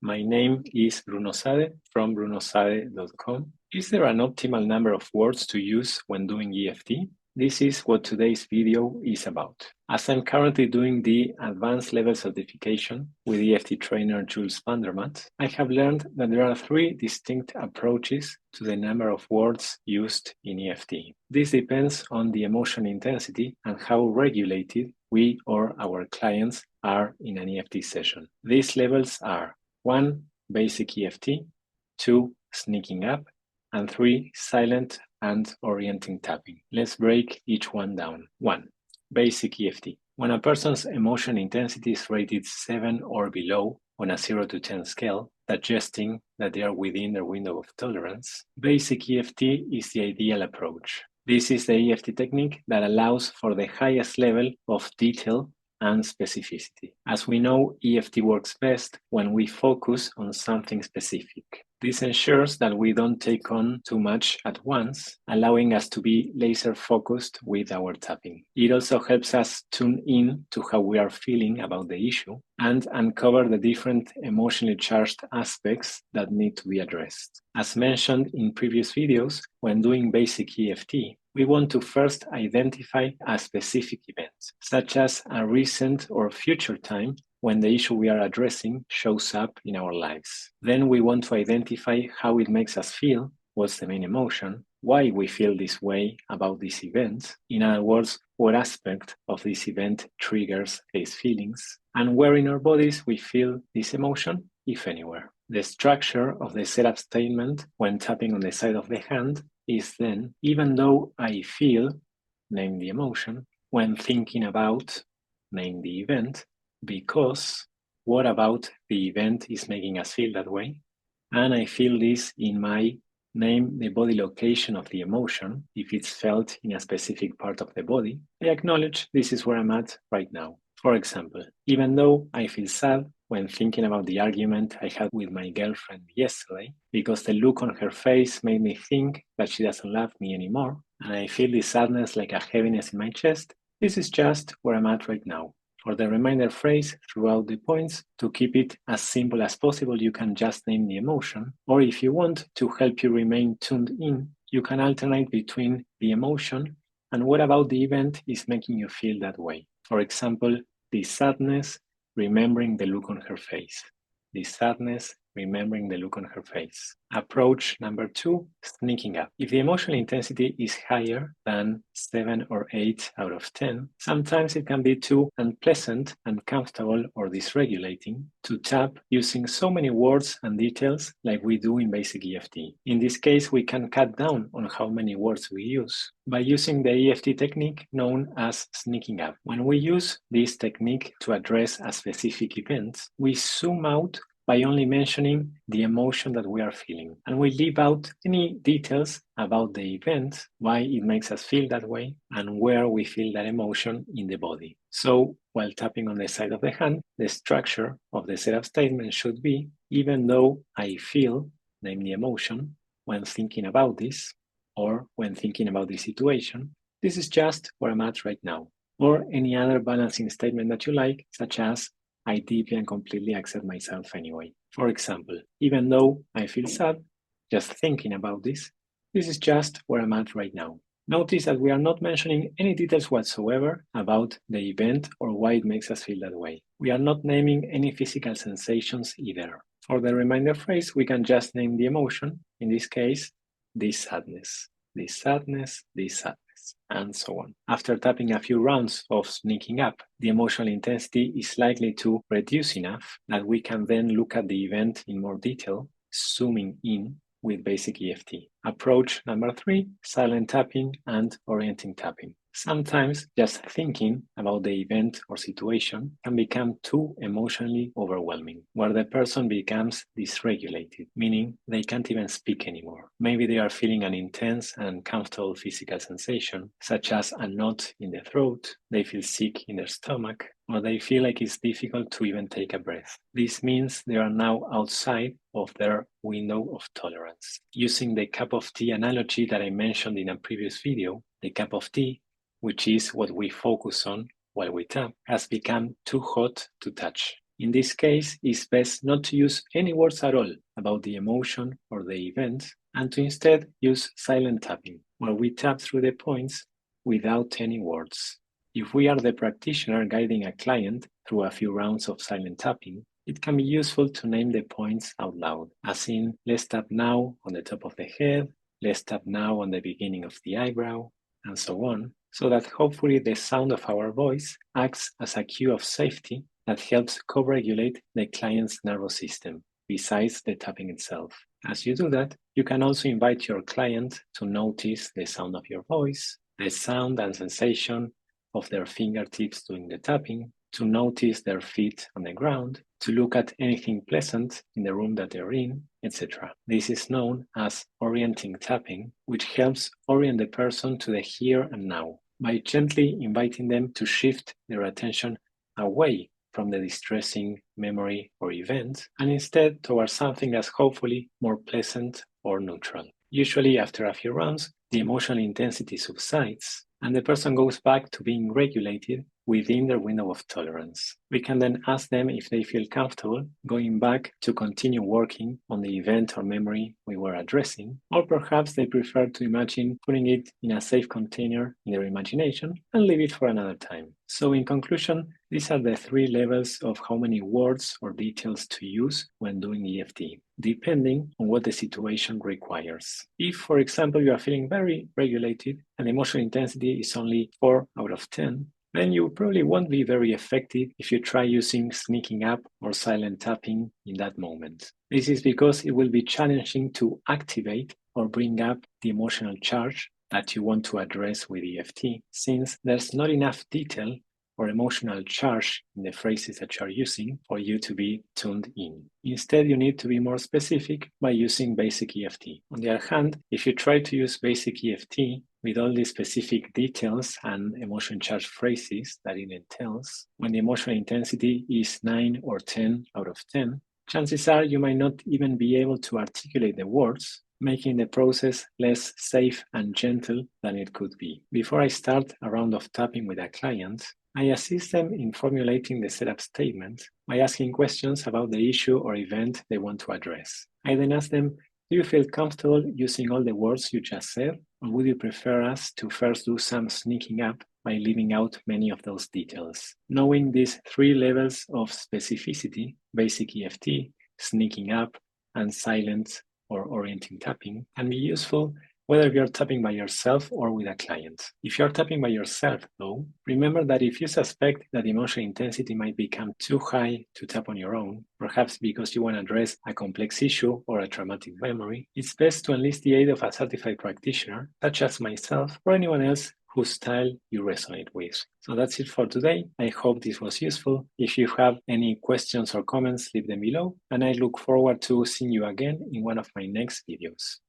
My name is Bruno Sade from brunosade.com. Is there an optimal number of words to use when doing EFT? This is what today's video is about. As I'm currently doing the advanced level certification with EFT Trainer Jules Vandermaat, I have learned that there are three distinct approaches to the number of words used in EFT. This depends on the emotion intensity and how regulated we or our clients are in an EFT session. These levels are 1. Basic EFT, 2. Sneaking up, and 3. Silent and orienting tapping. Let's break each one down. 1. Basic EFT. When a person's emotion intensity is rated 7 or below on a 0 to 10 scale, suggesting that they are within their window of tolerance, basic EFT is the ideal approach. This is the EFT technique that allows for the highest level of detail and specificity. As we know, EFT works best when we focus on something specific. This ensures that we don't take on too much at once, allowing us to be laser focused with our tapping. It also helps us tune in to how we are feeling about the issue and uncover the different emotionally charged aspects that need to be addressed. As mentioned in previous videos, when doing basic EFT, we want to first identify a specific event, such as a recent or future time when the issue we are addressing shows up in our lives. Then we want to identify how it makes us feel, what's the main emotion, why we feel this way about this event, in other words, what aspect of this event triggers these feelings, and where in our bodies we feel this emotion, if anywhere. The structure of the setup statement when tapping on the side of the hand is then, even though I feel, name the emotion, when thinking about, name the event, because what about the event is making us feel that way, and I feel this in my, name the body location of the emotion, if it's felt in a specific part of the body, I acknowledge this is where I'm at right now. For example, even though I feel sad when thinking about the argument I had with my girlfriend yesterday, because the look on her face made me think that she doesn't love me anymore, and I feel this sadness like a heaviness in my chest, this is just where I'm at right now. For the reminder phrase throughout the points, to keep it as simple as possible, you can just name the emotion, or if you want to help you remain tuned in, you can alternate between the emotion and what about the event is making you feel that way. For example, this sadness, remembering the look on her face. This sadness, remembering the look on her face. Approach number 2, sneaking up. If the emotional intensity is higher than 7 or 8 out of 10, sometimes it can be too unpleasant, uncomfortable, or dysregulating to tap using so many words and details like we do in basic EFT. In this case, we can cut down on how many words we use by using the EFT technique known as sneaking up. When we use this technique to address a specific event, we zoom out by only mentioning the emotion that we are feeling. And we leave out any details about the event, why it makes us feel that way, and where we feel that emotion in the body. So, while tapping on the side of the hand, the structure of the setup statement should be, even though I feel, name the emotion, when thinking about this, or when thinking about this situation, this is just where I'm at right now. Or any other balancing statement that you like, such as, I deeply and completely accept myself anyway. For example, even though I feel sad, just thinking about this is just where I'm at right now. Notice that we are not mentioning any details whatsoever about the event or why it makes us feel that way. We are not naming any physical sensations either. For the reminder phrase, we can just name the emotion, in this case, this sadness, this sadness, this sadness, and so on. After tapping a few rounds of sneaking up, the emotional intensity is likely to reduce enough that we can then look at the event in more detail, zooming in with basic EFT. Approach number 3, silent tapping and orienting tapping. Sometimes just thinking about the event or situation can become too emotionally overwhelming, where the person becomes dysregulated, meaning they can't even speak anymore. Maybe they are feeling an intense and uncomfortable physical sensation, such as a knot in the throat, they feel sick in their stomach, or they feel like it's difficult to even take a breath. This means they are now outside of their window of tolerance. Using the cup of tea analogy that I mentioned in a previous video, the cup of tea, which is what we focus on while we tap, has become too hot to touch. In this case, it's best not to use any words at all about the emotion or the event, and to instead use silent tapping, where we tap through the points without any words. If we are the practitioner guiding a client through a few rounds of silent tapping, it can be useful to name the points out loud, as in, let's tap now on the top of the head, let's tap now on the beginning of the eyebrow, and so on, so that hopefully the sound of our voice acts as a cue of safety that helps co-regulate the client's nervous system, besides the tapping itself. As you do that, you can also invite your client to notice the sound of your voice, the sound and sensation of their fingertips doing the tapping, to notice their feet on the ground, to look at anything pleasant in the room that they're in, etc. This is known as orienting tapping, which helps orient the person to the here and now by gently inviting them to shift their attention away from the distressing memory or event and instead towards something that's hopefully more pleasant or neutral. Usually after a few rounds, the emotional intensity subsides and the person goes back to being regulated within their window of tolerance. We can then ask them if they feel comfortable going back to continue working on the event or memory we were addressing, or perhaps they prefer to imagine putting it in a safe container in their imagination and leave it for another time. So in conclusion, these are the 3 levels of how many words or details to use when doing EFT, depending on what the situation requires. If, for example, you are feeling very regulated and emotional intensity is only 4 out of 10, then you probably won't be very effective if you try using sneaking up or silent tapping in that moment. This is because it will be challenging to activate or bring up the emotional charge that you want to address with EFT, since there's not enough detail or emotional charge in the phrases that you are using for you to be tuned in. Instead, you need to be more specific by using basic EFT. On the other hand, if you try to use basic EFT with all the specific details and emotion charged phrases that it entails, when the emotional intensity is 9 or 10 out of 10, chances are you might not even be able to articulate the words, making the process less safe and gentle than it could be. Before I start a round of tapping with a client, I assist them in formulating the setup statement by asking questions about the issue or event they want to address. I then ask them, do you feel comfortable using all the words you just said, or would you prefer us to first do some sneaking up by leaving out many of those details? Knowing these 3 levels of specificity, basic EFT, sneaking up, and silent or orienting tapping, can be useful whether you're tapping by yourself or with a client. If you're tapping by yourself, though, remember that if you suspect that emotional intensity might become too high to tap on your own, perhaps because you want to address a complex issue or a traumatic memory, it's best to enlist the aid of a certified practitioner, such as myself or anyone else whose style you resonate with. So that's it for today. I hope this was useful. If you have any questions or comments, leave them below, and I look forward to seeing you again in one of my next videos.